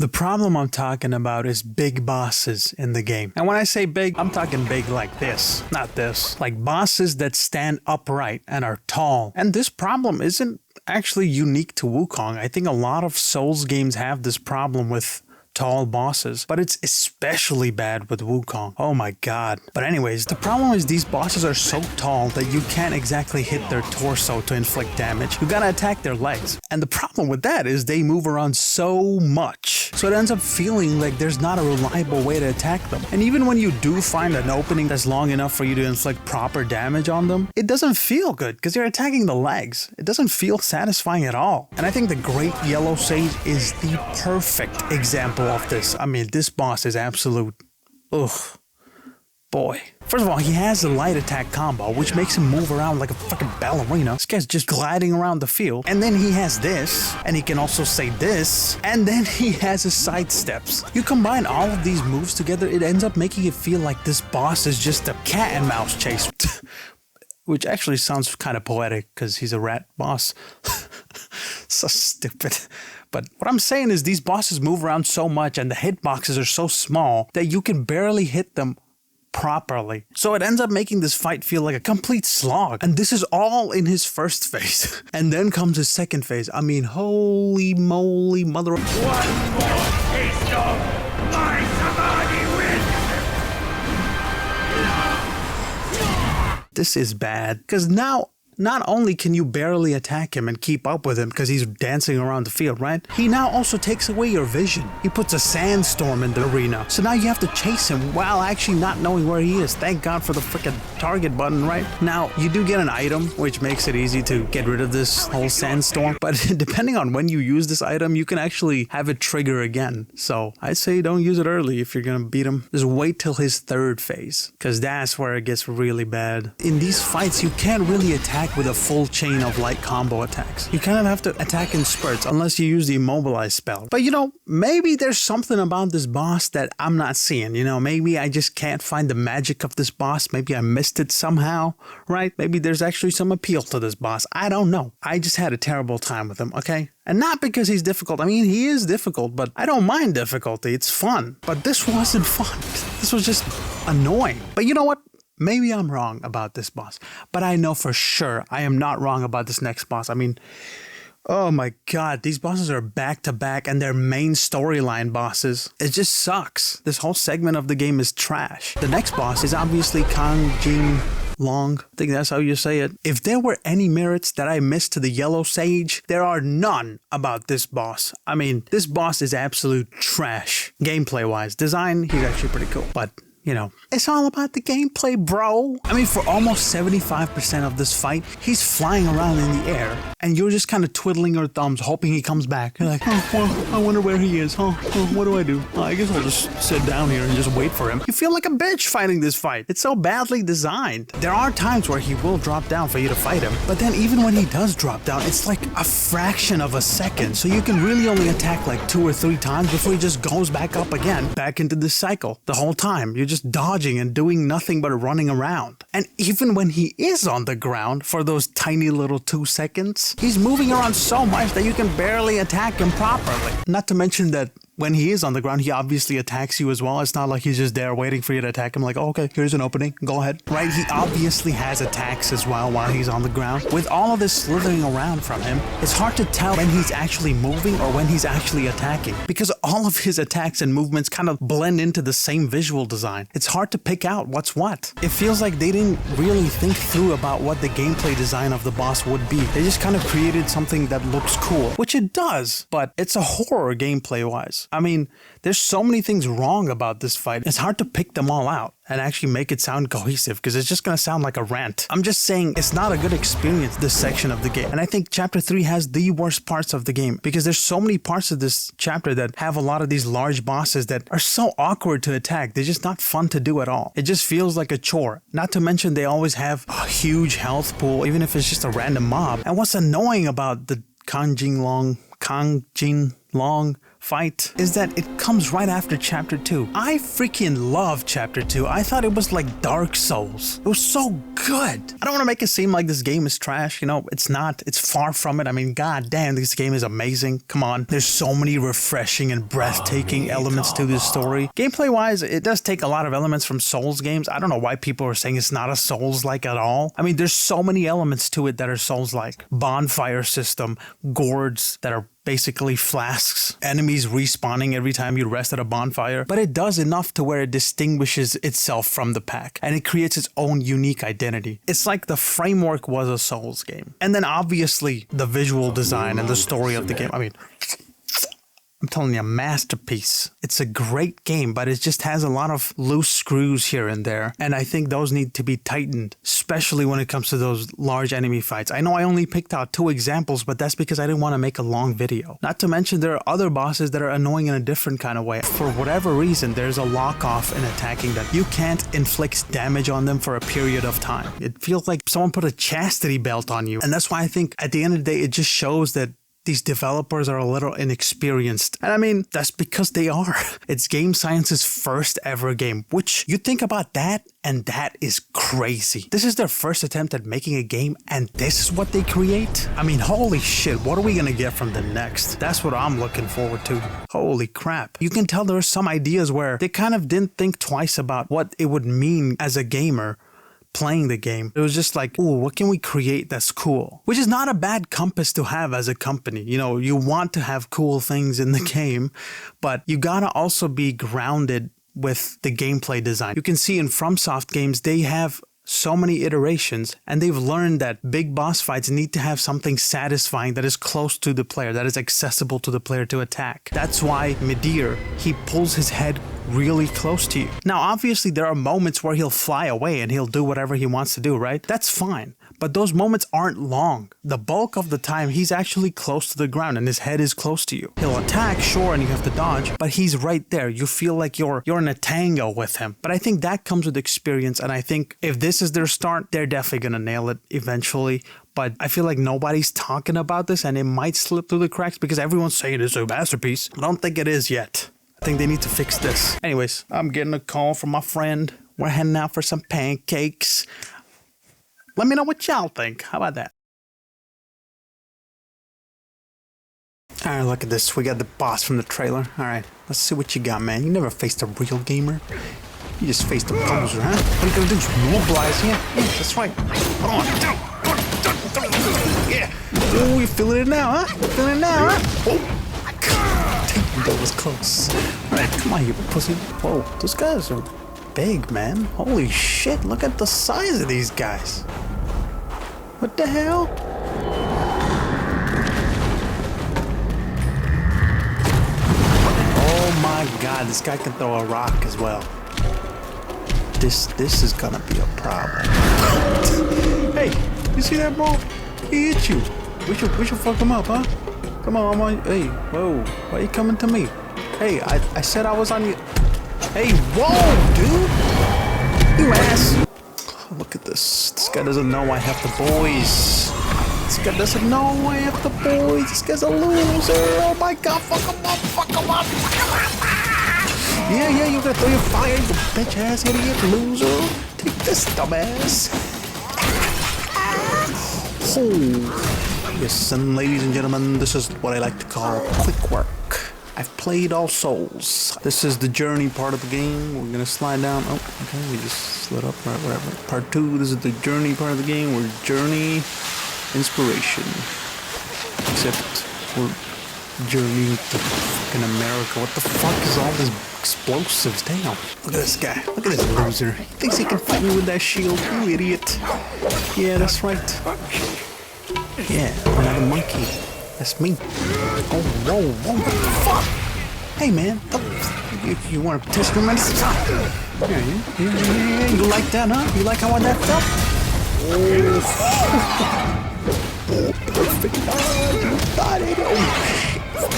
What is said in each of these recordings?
The problem I'm talking about is big bosses in the game. And when I say big, I'm talking big like this, not this. Like bosses that stand upright and are tall. And this problem isn't actually unique to Wukong. I think a lot of Souls games have this problem with tall bosses, but it's especially bad with Wukong. Oh my god. But anyways, the problem is these bosses are so tall that you can't exactly hit their torso to inflict damage. You gotta attack their legs. And the problem with that is they move around so much. So it ends up feeling like there's not a reliable way to attack them. And even when you do find an opening that's long enough for you to inflict proper damage on them, it doesn't feel good because you're attacking the legs. It doesn't feel satisfying at all. And I think the Great Yellow Sage is the perfect example of this. I mean, this boss is absolute... ugh. Boy. First of all, he has a light attack combo, which makes him move around like a fucking ballerina. This guy's just gliding around the field. And then he has this, and he can also say this, and then he has his side steps. You combine all of these moves together, it ends up making it feel like this boss is just a cat and mouse chase. Which actually sounds kind of poetic, because he's a rat boss. So stupid. But what I'm saying is these bosses move around so much, and the hitboxes are so small that you can barely hit them properly. So it ends up making this fight feel like a complete slog. And this is all in his first phase. And then comes his second phase. I mean, holy moly mother of... One more taste of my Samadhi win! This is bad. Because now... not only can you barely attack him and keep up with him because he's dancing around the field, right? He now also takes away your vision. He puts a sandstorm in the arena. So now you have to chase him while actually not knowing where he is. Thank God for the freaking target button, right? Now, you do get an item, which makes it easy to get rid of this whole sandstorm. But depending on when you use this item, you can actually have it trigger again. So I'd say don't use it early if you're gonna beat him. Just wait till his third phase, because that's where it gets really bad. In these fights, you can't really attack with a full chain of light combo attacks. You kind of have to attack in spurts unless you use the immobilize spell. But you know, maybe there's something about this boss that I'm not seeing. You know, maybe I just can't find the magic of this boss. Maybe I missed it somehow, right? Maybe there's actually some appeal to this boss. I don't know. I just had a terrible time with him, okay? And not because he's difficult. I mean, he is difficult, but I don't mind difficulty. It's fun. But this wasn't fun. This was just annoying. But you know what? Maybe I'm wrong about this boss, but I know for sure I am not wrong about this next boss. I mean, oh my god, these bosses are back to back and they're main storyline bosses. It just sucks. This whole segment of the game is trash. The next boss is obviously Kang Jin Long. I think that's how you say it. If there were any merits that I missed to the Yellow Sage, there are none about this boss. I mean, this boss is absolute trash. Gameplay wise. Design, he's actually pretty cool, but... you know, it's all about the gameplay, bro. I mean, for almost 75% of this fight, he's flying around in the air, and you're just kind of twiddling your thumbs, hoping he comes back. You're like, oh, well, I wonder where he is. Oh, what do I do? I guess I'll just sit down here and just wait for him. You feel like a bitch fighting this fight. It's so badly designed. There are times where he will drop down for you to fight him, but then even when he does drop down, it's like a fraction of a second, so you can really only attack like 2 or 3 times before he just goes back up again, back into this cycle. The whole time, you're just dodging and doing nothing but running around. And even when he is on the ground for those tiny little 2 seconds, he's moving around so much that you can barely attack him properly. Not to mention that when he is on the ground, he obviously attacks you as well. It's not like he's just there waiting for you to attack him like, oh, okay, here's an opening, go ahead. Right? He obviously has attacks as well while he's on the ground. With all of this slithering around from him, it's hard to tell when he's actually moving or when he's actually attacking, because all of his attacks and movements kind of blend into the same visual design. It's hard to pick out what's what. It feels like they didn't really think through about what the gameplay design of the boss would be. They just kind of created something that looks cool, which it does, but it's a horror gameplay-wise. I mean, there's so many things wrong about this fight. It's hard to pick them all out and actually make it sound cohesive because it's just going to sound like a rant. I'm just saying it's not a good experience, this section of the game. And I think Chapter 3 has the worst parts of the game because there's so many parts of this chapter that have a lot of these large bosses that are so awkward to attack. They're just not fun to do at all. It just feels like a chore. Not to mention they always have a huge health pool, even if it's just a random mob. And what's annoying about the Kang Jin Long fight is that it comes right after Chapter 2. I freaking love Chapter 2. I thought it was like Dark Souls. It was so good. I don't want to make it seem like this game is trash. You know, it's not. It's far from it. I mean, god damn, this game is amazing. Come on. There's so many refreshing and breathtaking elements to this story. Gameplay-wise, it does take a lot of elements from Souls games. I don't know why people are saying it's not a Souls-like at all. I mean, there's so many elements to it that are Souls-like. Bonfire system, gourds that are basically flasks, enemies respawning every time you rest at a bonfire, but it does enough to where it distinguishes itself from the pack and it creates its own unique identity. It's like the framework was a Souls game. And then obviously the visual design and the story of the game. I mean, I'm telling you, a masterpiece. It's a great game, but it just has a lot of loose screws here and there. And I think those need to be tightened, especially when it comes to those large enemy fights. I know I only picked out 2 examples, but that's because I didn't want to make a long video. Not to mention there are other bosses that are annoying in a different kind of way. For whatever reason, there's a lock-off in attacking that. You can't inflict damage on them for a period of time. It feels like someone put a chastity belt on you. And that's why I think at the end of the day, it just shows that these developers are a little inexperienced. And I mean, that's because they are. It's Game Science's first ever game, which you think about that and that is crazy. This is their first attempt at making a game and this is what they create? I mean, holy shit, what are we gonna get from the next? That's what I'm looking forward to. Holy crap. You can tell there are some ideas where they kind of didn't think twice about what it would mean as a gamer playing the game. It was just like, ooh, what can we create that's cool? Which is not a bad compass to have as a company. You know, you want to have cool things in the game, but you gotta also be grounded with the gameplay design. You can see in FromSoft games, they have so many iterations and they've learned that big boss fights need to have something satisfying that is close to the player, that is accessible to the player to attack. That's why Midir, he pulls his head really close to you. Now, obviously, there are moments where he'll fly away and he'll do whatever he wants to do, right? That's fine. But those moments aren't long. The bulk of the time, he's actually close to the ground and his head is close to you. He'll attack, sure, and you have to dodge, but he's right there. You feel like you're in a tango with him. But I think that comes with experience, and I think if this is their start, they're definitely gonna nail it eventually. But I feel like nobody's talking about this and it might slip through the cracks because everyone's saying it's a masterpiece. I don't think it is yet. I think they need to fix this. Anyways, I'm getting a call from my friend. We're heading out for some pancakes. Let me know what y'all think. How about that? Alright, look at this. We got the boss from the trailer. Alright, let's see what you got, man. You never faced a real gamer. You just faced a poser, huh? What are you gonna do? Just mobilize? Yeah, that's right. Hold on. Yeah. Oh, you feeling it now, huh? Feeling it now, huh? Oh. That was close. Alright, come on, you pussy. Whoa, those guys are big, man. Holy shit, look at the size of these guys. What the hell? Oh my god, this guy can throw a rock as well. This is gonna be a problem. Hey, you see that ball? He hit you. We should fuck him up, huh? Come on, I'm on. Hey, whoa. Why are you coming to me? Hey, I said I was on you. Hey, whoa, dude. You ass. Oh, look at this. This guy doesn't know I have the boys. This guy doesn't know I have the boys. This guy's a loser. Oh my god, fuck him up, fuck him up, fuck him up. Yeah, you gotta throw your fire, you bitch ass idiot loser. Take this, dumbass. Oh. Yes, and ladies and gentlemen, this is what I like to call quick work. I've played all Souls. This is the journey part of the game. We're gonna slide down. Oh, okay, we just slid up, right, whatever. Part 2, this is the journey part of the game. We're journey inspiration. Except we're journeying to fucking America. What the fuck is all this explosives? Damn. Look at this guy. Look at this loser. He thinks he can fight me with that shield. You idiot. Yeah, that's right. Yeah, another monkey. That's me. Oh, whoa, what the fuck? Hey, man. You want to test your medicine? Yeah. You like that, huh? You like how I that felt? Oh, perfect. Oh, you got it. Oh,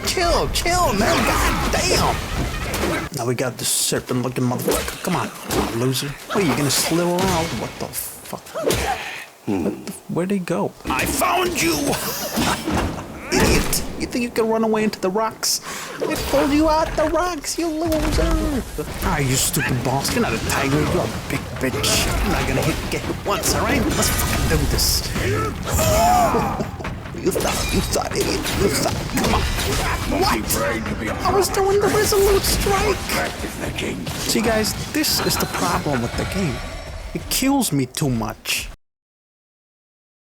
shit. Chill, man. God damn. Now we got this serpent-looking motherfucker. Come on, loser. What, are you gonna slither around? What the fuck? Where'd he go? I found you! Idiot! You think you can run away into the rocks? It pulled you out the rocks, you loser! Ah, you stupid boss. You're not a tiger, you're a big bitch. I'm not gonna get hit once, alright? Let's fucking do this. You thought, idiot. You thought. Come on. What? I was doing the resolute strike. See, guys, this is the problem with the game. It kills me too much.